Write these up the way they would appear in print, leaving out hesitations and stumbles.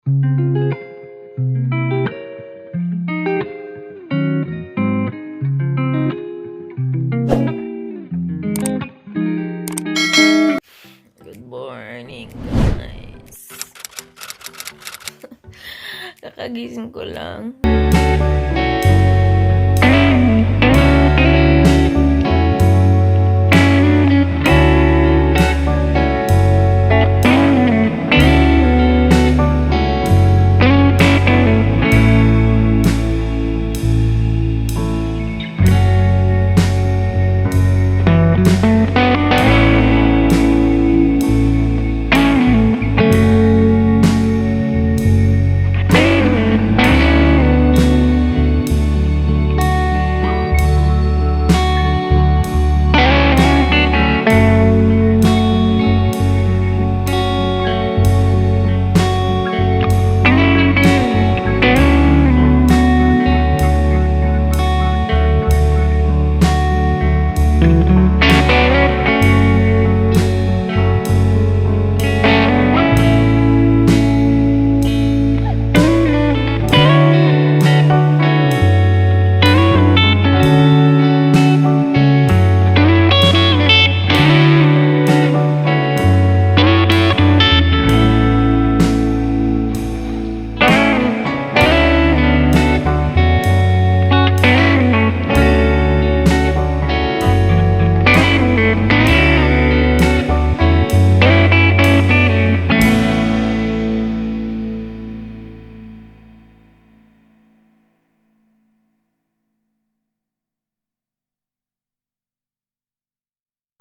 Good morning, guys. Kakagising ko lang.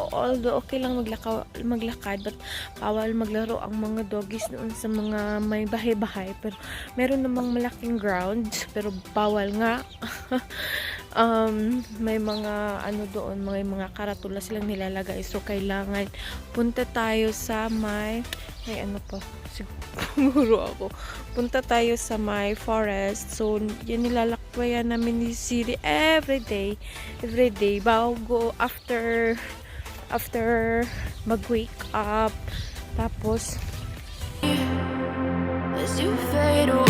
Although okay lang maglakad, but bawal maglaro ang mga doggies noon sa mga may bahay-bahay. Pero meron namang malaking ground, pero bawal nga. May mga ano doon, mga karatula silang nilalagay. So kailangan punta tayo sa may ano pa, siguro ako. Punta tayo sa my forest. So yan nilalakbayan namin ni Siri every day. Bago after mag-wake up, tapos as you fade away,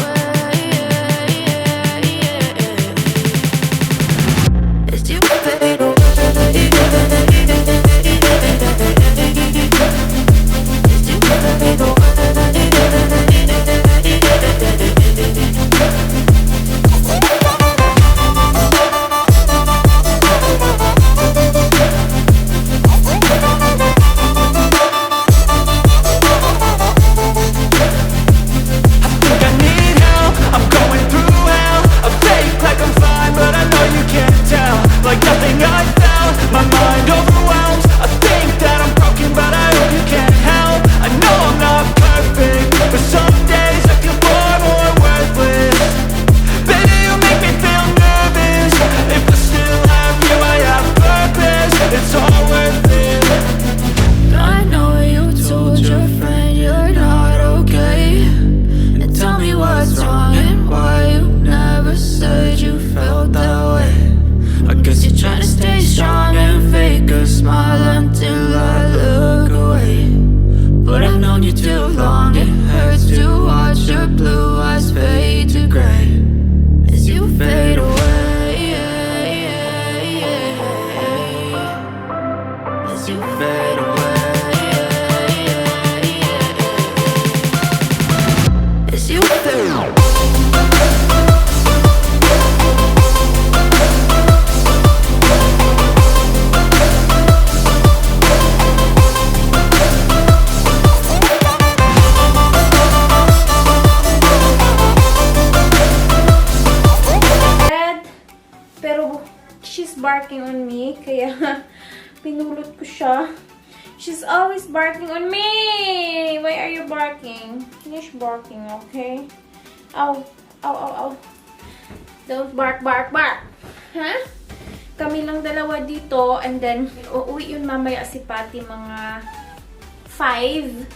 as you fade away, as you fade away. Barking on me, kaya pinulot ko siya. She's always barking on me. Why are you barking? Finish barking, okay? Ow, ow, ow, ow. Don't bark. Huh? Kami lang dalawa dito, and then uuwi yun mamaya si Patty mga 5.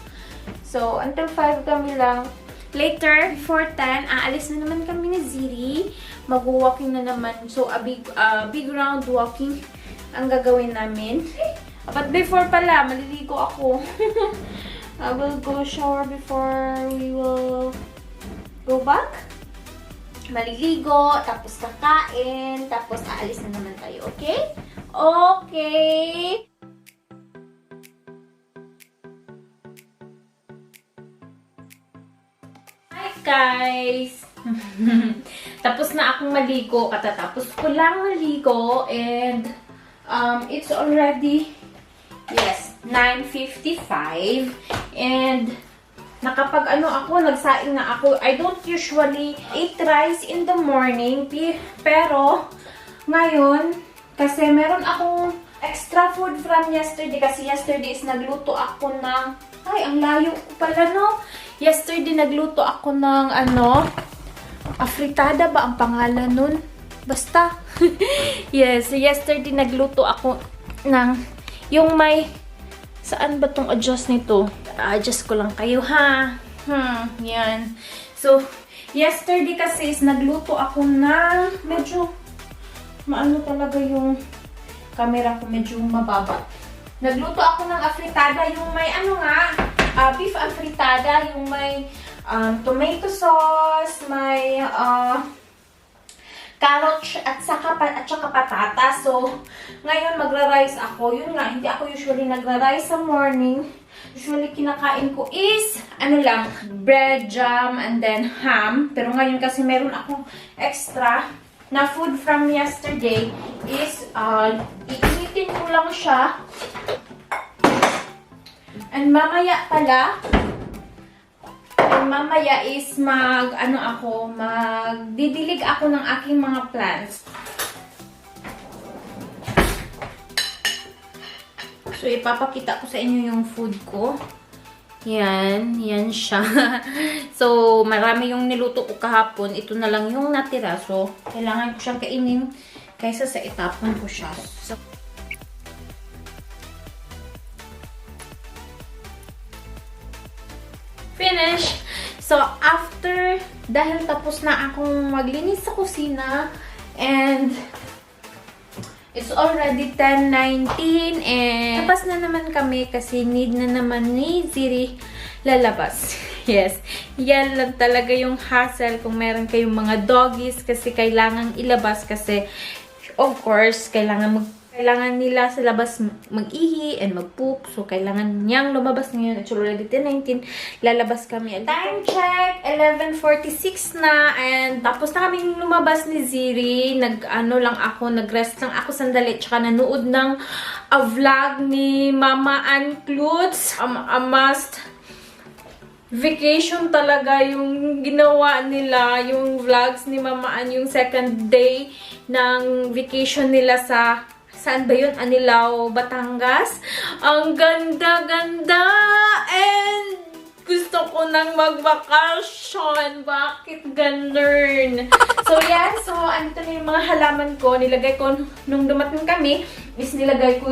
So until 5 kami lang. Later, 4:10, aalis na naman kami ni Ziri. Mag-walking na naman. So, a big round walking ang gagawin namin. But before pala, maliligo ako. I will go shower before we will go back. Maliligo, tapos kakain, tapos aalis na naman tayo, okay? Okay! Hi guys! Tapos na akong maligo, katatapos ko lang maligo, and it's already, yes, 9:55, and nakapag nagsaing na ako. I don't usually eat rice in the morning, pero ngayon, kasi meron akong extra food from yesterday, kasi yesterday is nagluto ako ng, ay, ang layo ko pala, no? Yesterday nagluto ako ng, afritada ba ang pangalan nun? Basta. Yes, yesterday nagluto ako ng, yung may, saan ba tong adjust nito? Adjust ko lang kayo, ha? Yan. So, yesterday kasi is nagluto ako ng, medyo, maano talaga yung camera ko, medyo mababa. Nagluto ako ng afritada, yung may beef afritada, yung may tomato sauce, may carrot at saka patata. So, ngayon magra-rice ako. Yun nga, hindi ako usually nagra-rice sa morning. Usually kinakain ko is, bread, jam, and then ham. Pero ngayon kasi meron akong extra na food from yesterday is, iinitin ko lang siya. And mamaya pala, is magdidilig ako ng aking mga plants. So, ipapakita ko sa inyo yung food ko. Yan siya. So, marami yung niluto ko kahapon. Ito na lang yung natira. So, kailangan ko siyang kainin kaysa sa itapon ko siya. So, finish. So, after, dahil tapos na akong maglinis sa kusina, and it's already 10:19, and tapos na naman kami kasi need na naman ni Ziri lalabas. Yes, yan lang talaga yung hassle kung meron kayong mga doggies kasi kailangan ilabas kasi, of course, kailangan nila sa labas mag-ihi and mag-poop. So, kailangan niyang lumabas ngayon. It's already 10:19. Lalabas kami. Time check! 11:46 na. And tapos na kami lumabas ni Ziri. Nag-rest lang ako sandali. Tsaka nanood ng vlog ni Mama Ann Klutz. A must vacation talaga yung ginawa nila. Yung vlogs ni Mama Ann. Yung second day ng vacation nila sa saan ba yun? Anilao, Batangas. Ang ganda-ganda! And gusto ko nang mag-vacation. Bakit ganun? So, yan. So, andito na yung mga halaman ko. Nilagay ko, nung dumating kami, is nilagay ko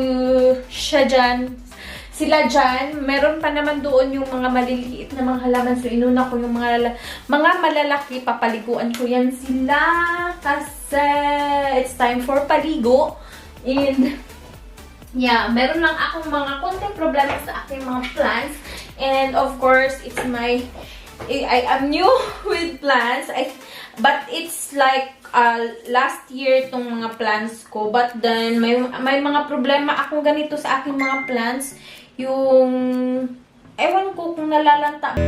sila dyan. Meron pa naman doon yung mga maliliit na mga halaman. So, inuna ko yung mga malalaki. Papaliguan ko yan sila. Kasi it's time for paligo. And, yeah, meron lang akong mga konting problema sa aking mga plants. And, of course, I am new with plants. But it's like, last year itong mga plants ko. But then, may mga problema akong ganito sa aking mga plants. Yung, ewan ko kung nalalanta.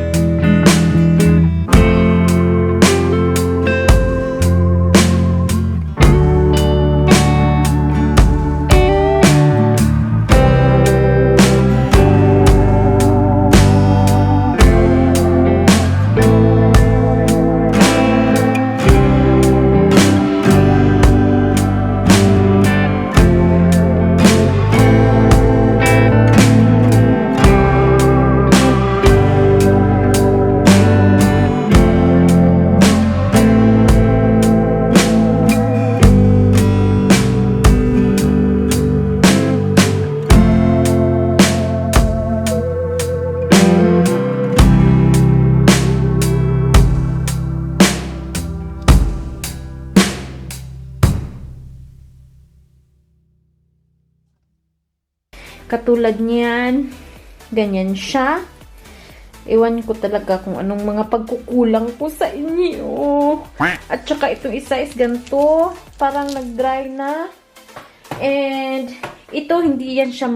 Katulad niyan, ganyan siya. Ewan ko talaga kung anong mga pagkukulang ko sa inyo. At saka itong isa is ganito. Parang nag-dry na. And ito, hindi yan siya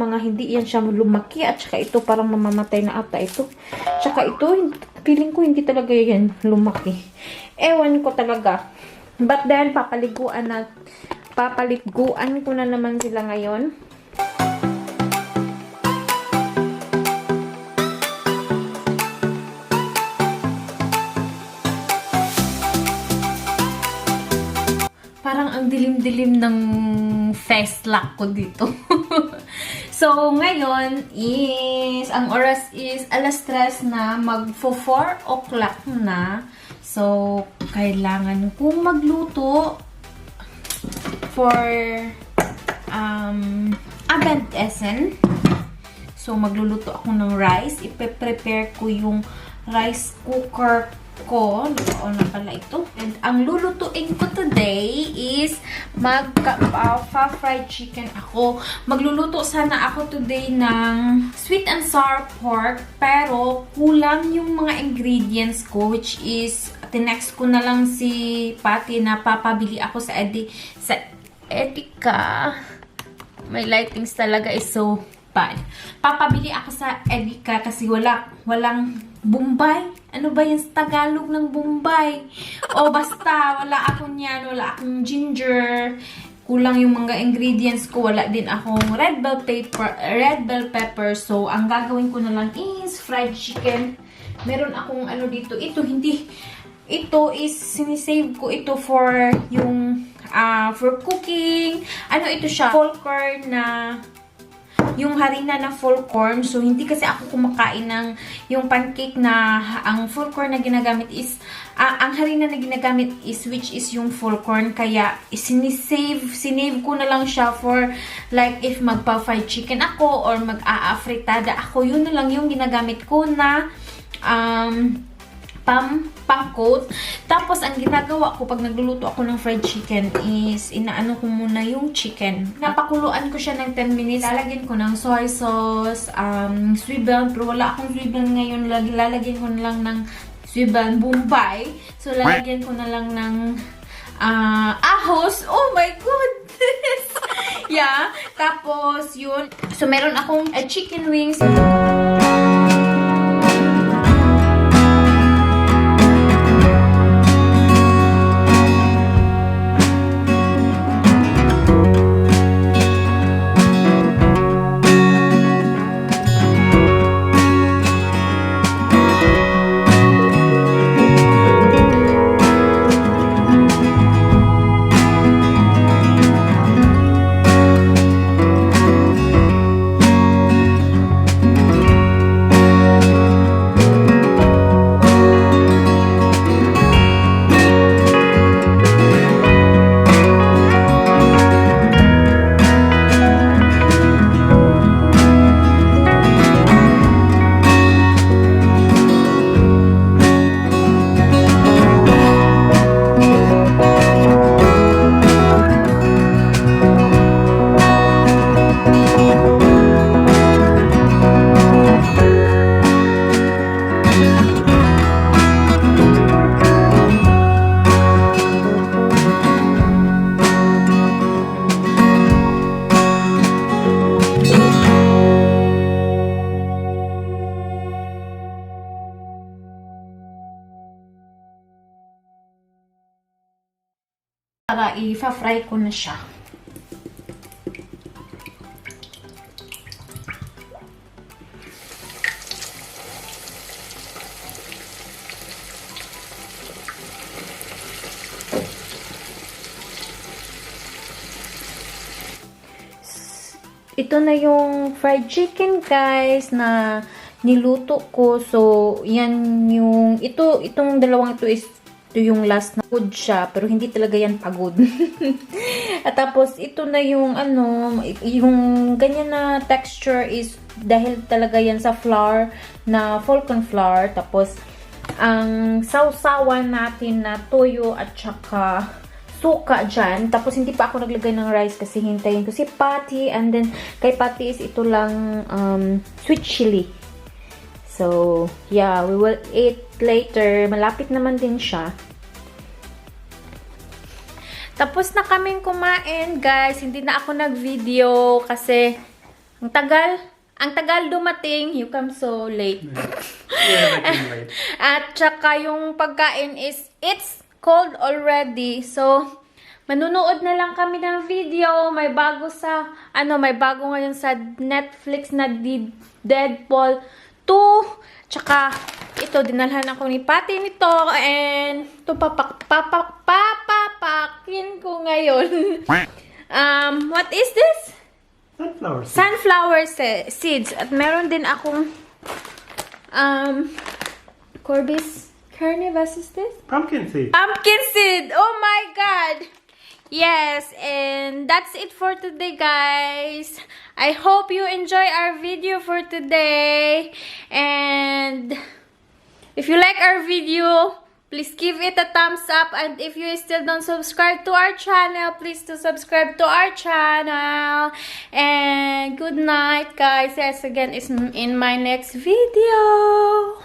lumaki. At saka ito, parang mamamatay na ata ito. Tsaka ito, feeling ko hindi talaga yan lumaki. Ewan ko talaga. But then, papaliguan ko na naman sila ngayon. Parang ang dilim-dilim ng face lock ko dito. So, ngayon is, ang oras is alas 3 na, magfo 4 o'clock na. So, kailangan kong magluto for Abentessen. So, magluluto ako ng rice. Ipe-prepare ko yung rice cooker ko. Luto na pala ito. And ang lulutuin ko today is fried chicken ako. Magluluto sana ako today ng sweet and sour pork, pero kulang yung mga ingredients ko, which is tinext ko na lang si Patty na papabili ako sa Edeka. My lightings talaga is so bad. Papabili ako sa Edeka kasi walang Bombay. Ano ba yung Tagalog ng Bombay? O basta, wala ako niyan. Wala akong ginger. Kulang yung mga ingredients ko. Wala din akong red bell pepper. So, ang gagawin ko na lang is fried chicken. Meron akong ano dito. Ito is sinisave ko ito for yung for cooking. Ano ito siya? Full corn na yung harina na full corn. So, hindi kasi ako kumakain ng yung pancake na ang full corn na ginagamit is, ang harina na ginagamit is, which is yung full corn. Kaya, sinave ko na lang siya for, like, if magpa-fried chicken ako or mag-aafritada ako, yun na lang yung ginagamit ko na, pang-coat. Tapos, ang ginagawa ko pag nagluluto ako ng fried chicken is, inaano ko muna yung chicken. Napakuluan ko siya ng 10 minutes. Lalagyan ko ng soy sauce, swivel. Pero wala akong swivel ngayon. Lalagyan ko na lang ng swivel Bombay. So, lalagyan ko na lang ng ahos. Oh my goodness! Yeah. Tapos, yun. So, meron akong chicken wings. Para i-fry ko na siya. Ito na yung fried chicken, guys, na niluto ko. So, yan yung, itong dalawang ito is, ito yung last na pagod siya, pero hindi talaga yan pagod. At tapos, ito na yung, yung ganyan na texture is, dahil talaga yan sa flour, na Falcon flour. Tapos, ang sausawan natin na toyo at saka suka dyan. Tapos, hindi pa ako naglagay ng rice kasi hintayin ko si Patty. And then, kay Patty is ito lang sweet chili. So, yeah, we will eat later. Malapit naman din siya. Tapos na kaming kumain, guys. Hindi na ako nag-video kasi ang tagal dumating. You come so late. Yeah, I came late. At saka yung pagkain is, it's cold already. So, manunood na lang kami ng video. May bago ngayon sa Netflix na Deadpool 2. Tsaka, ito, dinalhan ako ni Patty nito. And, ito, papapakin ko ngayon. What is this? Sunflower seeds. Sunflower seeds. At meron din akong, Corbis Carnivus, is this? Pumpkin seed. Pumpkin seed! Oh my God! Yes, and that's it for today, guys. I hope you enjoy our video for today. And if you like our video, please give it a thumbs up. And if you still don't subscribe to our channel, please do subscribe to our channel. And good night, guys. Yes, again, is in my next video.